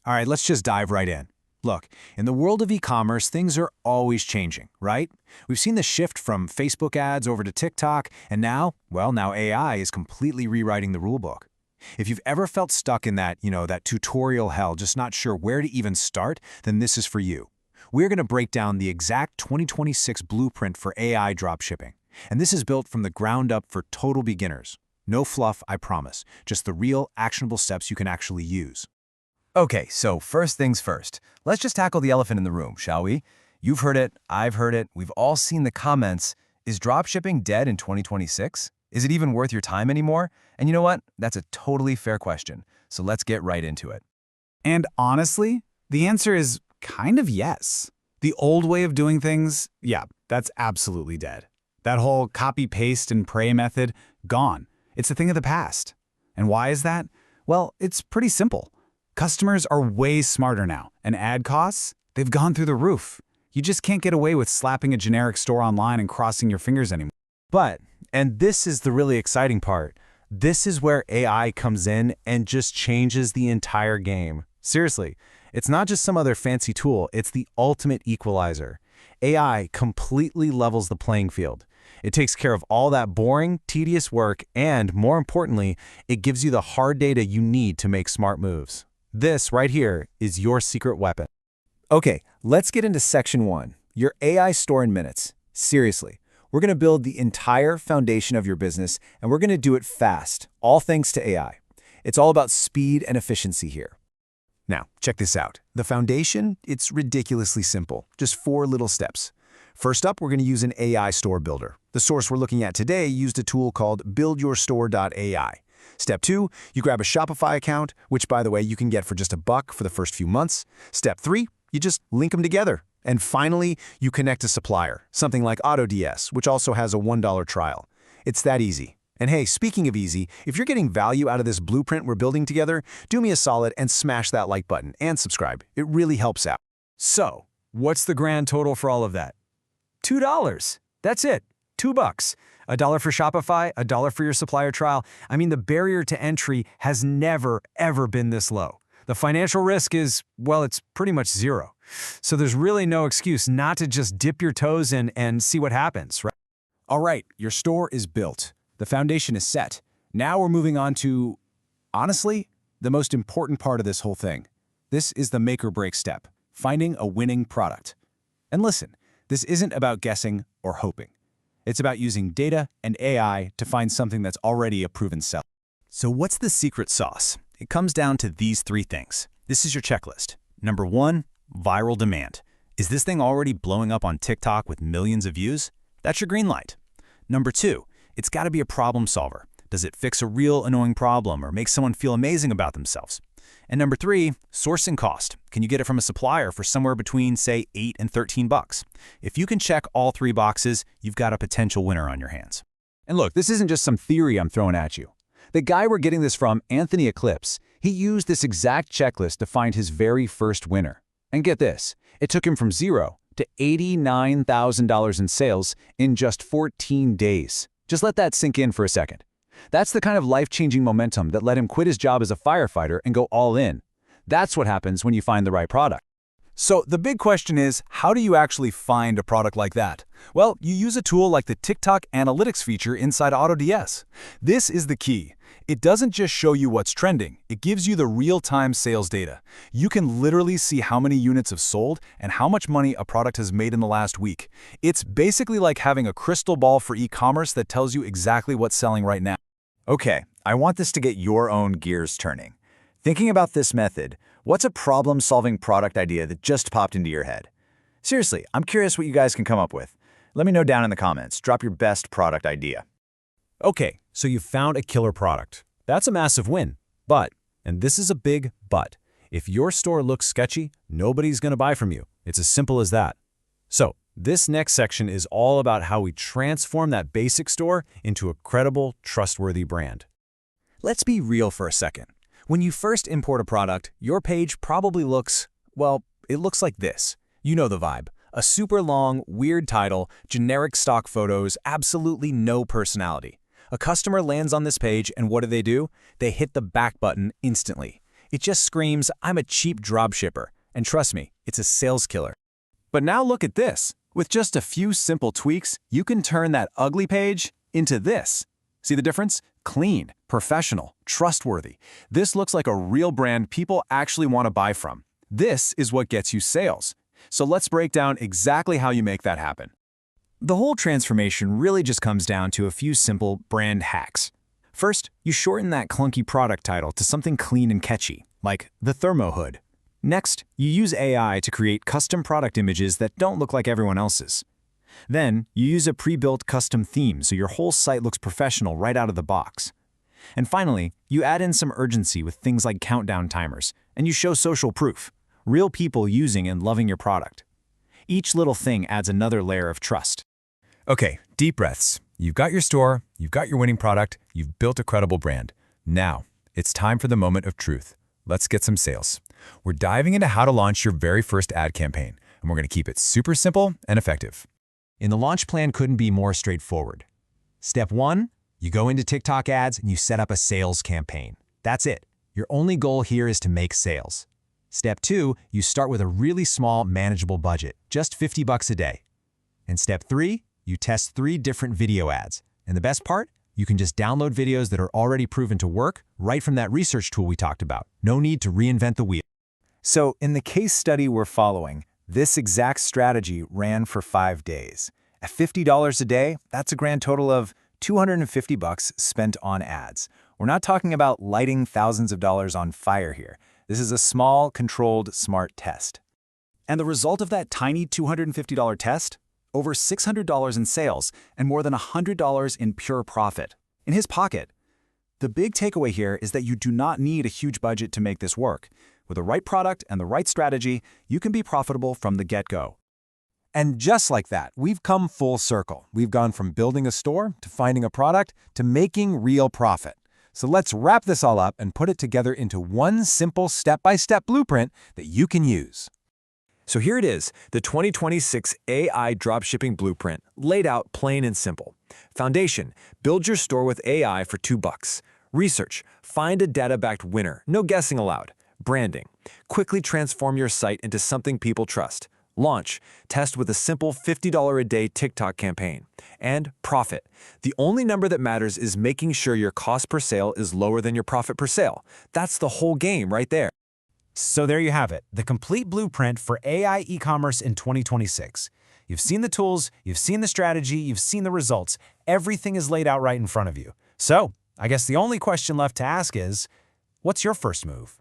All right, let's just dive right in. Look, in the world of e-commerce, things are always changing, right? We've seen the shift from Facebook ads over to TikTok, and now AI is completely rewriting the rulebook. If you've ever felt stuck in that tutorial hell, just not sure where to even start, then this is for you. We're going to break down the exact 2026 blueprint for AI dropshipping. And this is built from the ground up for total beginners. No fluff, I promise. Just the real, actionable steps you can actually use. Okay, so first things first. Let's just tackle the elephant in the room, shall we? You've heard it, I've heard it, we've all seen the comments. Is dropshipping dead in 2026? Is it even worth your time anymore? And you know what? That's a totally fair question. So let's get right into it. And honestly, the answer is kind of yes. The old way of doing things, yeah, that's absolutely dead. That whole copy, paste, and pray method, gone. It's a thing of the past. And why is that? Well, it's pretty simple. Customers are way smarter now, and ad costs, they've gone through the roof. You just can't get away with slapping a generic store online and crossing your fingers anymore. But, and this is the really exciting part, this is where AI comes in and just changes the entire game. Seriously, it's not just some other fancy tool, it's the ultimate equalizer. AI completely levels the playing field. It takes care of all that boring, tedious work, and more importantly, it gives you the hard data you need to make smart moves. This right here is your secret weapon. Okay, let's get into section 1, your AI store in minutes. Seriously, we're going to build the entire foundation of your business, and we're going to do it fast, all thanks to AI. It's all about speed and efficiency here. Now, check this out. The foundation, it's ridiculously simple, just 4 little steps. First up, we're going to use an AI store builder. The source we're looking at today used a tool called Buildyourstore.ai. Step 2, you grab a Shopify account, which by the way, you can get for just $1 for the first few months. Step 3, you just link them together. And finally, you connect a supplier, something like AutoDS, which also has a $1 trial. It's that easy. And hey, speaking of easy, if you're getting value out of this blueprint we're building together, do me a solid and smash that like button and subscribe. It really helps out. So, what's the grand total for all of that? $2. That's it. $2. $1 for Shopify, $1 for your supplier trial. I mean, the barrier to entry has never, ever been this low. The financial risk is, well, it's pretty much zero. So there's really no excuse not to just dip your toes in and see what happens, right? All right, your store is built. The foundation is set. Now we're moving on to, honestly, the most important part of this whole thing. This is the make or break step, finding a winning product. And listen, this isn't about guessing or hoping. It's about using data and AI to find something that's already a proven sell. So what's the secret sauce? It comes down to these 3 things. This is your checklist. Number 1, viral demand. Is this thing already blowing up on TikTok with millions of views? That's your green light. Number 2, it's got to be a problem solver. Does it fix a real annoying problem or make someone feel amazing about themselves? And number 3, sourcing cost. Can you get it from a supplier for somewhere between, say, $8 and $13? If you can check all 3 boxes, you've got a potential winner on your hands. And look, this isn't just some theory I'm throwing at you. The guy we're getting this from, Anthony Eclipse, he used this exact checklist to find his very first winner. And get this, it took him from $0 to $89,000 in sales in just 14 days. Just let that sink in for a second. That's the kind of life-changing momentum that let him quit his job as a firefighter and go all in. That's what happens when you find the right product. So the big question is, how do you actually find a product like that? Well, you use a tool like the TikTok Analytics feature inside AutoDS. This is the key. It doesn't just show you what's trending, it gives you the real-time sales data. You can literally see how many units have sold and how much money a product has made in the last week. It's basically like having a crystal ball for e-commerce that tells you exactly what's selling right now. Okay, I want this to get your own gears turning. Thinking about this method, what's a problem-solving product idea that just popped into your head? Seriously, I'm curious what you guys can come up with. Let me know down in the comments. Drop your best product idea. Okay, so you found a killer product. That's a massive win. But, and this is a big but, if your store looks sketchy, nobody's going to buy from you. It's as simple as that. So, this next section is all about how we transform that basic store into a credible, trustworthy brand. Let's be real for a second. When you first import a product, your page probably looks, well, it looks like this. You know the vibe. A super long, weird title, generic stock photos, absolutely no personality. A customer lands on this page and what do? They hit the back button instantly. It just screams, I'm a cheap dropshipper. And trust me, it's a sales killer. But now look at this. With just a few simple tweaks, you can turn that ugly page into this. See the difference? Clean, professional, trustworthy. This looks like a real brand people actually want to buy from. This is what gets you sales. So let's break down exactly how you make that happen. The whole transformation really just comes down to a few simple brand hacks. First, you shorten that clunky product title to something clean and catchy, like the Thermo Hood. Next, you use AI to create custom product images that don't look like everyone else's. Then, you use a pre-built custom theme so your whole site looks professional right out of the box. And finally, you add in some urgency with things like countdown timers, and you show social proof, real people using and loving your product. Each little thing adds another layer of trust. Okay, deep breaths. You've got your store, you've got your winning product, you've built a credible brand. Now, it's time for the moment of truth. Let's get some sales. We're diving into how to launch your very first ad campaign, and we're going to keep it super simple and effective. And the launch plan couldn't be more straightforward. Step 1, you go into TikTok ads and you set up a sales campaign. That's it. Your only goal here is to make sales. Step 2, you start with a really small, manageable budget, just $50 a day. And step 3, you test 3 different video ads. And the best part? You can just download videos that are already proven to work right from that research tool we talked about. No need to reinvent the wheel. So in the case study we're following, this exact strategy ran for 5 days. At $50 a day, that's a grand total of $250 spent on ads. We're not talking about lighting thousands of dollars on fire here. This is a small, controlled, smart test. And the result of that tiny $250 test? Over $600 in sales and more than $100 in pure profit in his pocket. The big takeaway here is that you do not need a huge budget to make this work. With the right product and the right strategy, you can be profitable from the get-go. And just like that, we've come full circle. We've gone from building a store to finding a product to making real profit. So let's wrap this all up and put it together into one simple step-by-step blueprint that you can use. So here it is, the 2026 AI Dropshipping Blueprint, laid out plain and simple. Foundation, build your store with AI for $2. Research, find a data-backed winner, no guessing allowed. Branding, quickly transform your site into something people trust. Launch, test with a simple $50 a day TikTok campaign. And profit, the only number that matters is making sure your cost per sale is lower than your profit per sale. That's the whole game right there. So there you have it, the complete blueprint for AI e-commerce in 2026. You've seen the tools, you've seen the strategy, you've seen the results. Everything is laid out right in front of you. So I guess the only question left to ask is, what's your first move?